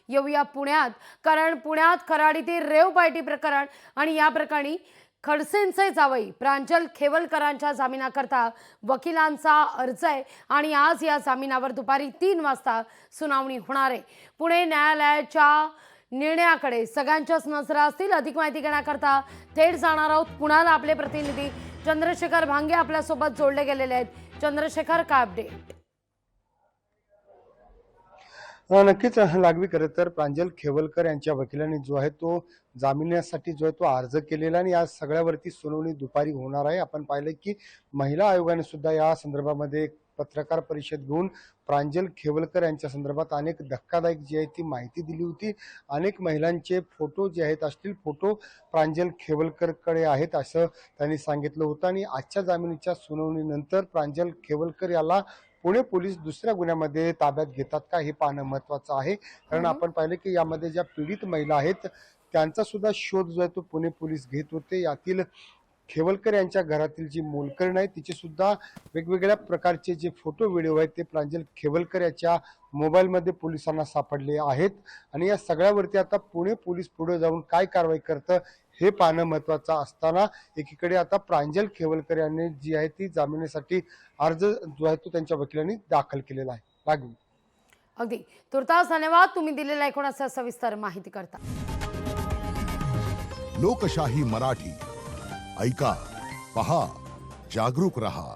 येऊया पुण्यात, कारण पुण्यात खराडीतील रेव पार्टी प्रकरण आणि या प्रकरणी खडसेंचे जावई प्रांजल खेवलकरांच्या जामिनाकरता वकिलांचा अर्ज आहे आणि आज या जामिनावर दुपारी 3 वाजता सुनावणी होणार आहे। पुणे न्यायालयाच्या निर्णयाकडे सगळ्यांच्याच नजरा असतील। अधिक माहिती घेण्याकरता थेट जाणार आहोत पुण्याला। आपले प्रतिनिधी चंद्रशेखर भांगे आपल्यासोबत जोडले गेलेले आहेत। चंद्रशेखर, काय अपडेट? नक्कीच लागवी खरं तर प्रांजल खेवलकर यांच्या वकिलांनी जो आहे तो जामिनासाठी जो आहे तो अर्ज केलेला आणि या सगळ्यावरती सुनावणी दुपारी होणार आहे। आपण पाहिलं की महिला आयोगाने सुद्धा या संदर्भामध्ये एक पत्रकार परिषद घेऊन प्रांजल खेवलकर यांच्या संदर्भात अनेक धक्कादायक जी आहे ती माहिती दिली होती। अनेक महिलांचे फोटो जे आहेत असतील फोटो प्रांजल खेवलकरकडे आहेत असं त्यांनी सांगितलं होतं आणि आजच्या जामिनीच्या सुनावणीनंतर प्रांजल खेवलकर याला पुणे पोलीस दुसऱ्या गुन्ह्यामध्ये ताब्यात घेतात का हे पाहणं महत्त्वाचं आहे। कारण आपण पाहिलं की यामध्ये ज्या पीडित महिला आहेत त्यांचा सुद्धा शोध जो आहे तो पुणे पोलीस घेत होते। यातील खेवलकर यांच्या घरातील जी मोलकरण आहे तिचे सुद्धा वेगवेगळ्या प्रकारचे जे फोटो व्हिडिओ आहेत ते प्रांजल खेवलकर याच्या मोबाईलमध्ये पोलिसांना सापडले आहेत आणि या सगळ्यावरती आता पुणे पोलीस पुढे जाऊन काय कारवाई करतं हे पाहणं महत्त्वाचं असताना एकीकडे आता प्रांजल खेवलकर यांनी जी आहे ती जामिनासाठी अर्ज जो आहे तो त्यांच्या वकिलांनी दाखल केलेला आहे। लागू अगदी तुर्तास धन्यवाद तुम्ही दिलेल्या एकूण सविस्तर माहिती करता। लोकशाही मराठी ऐका, पहा, जागरूक रहा।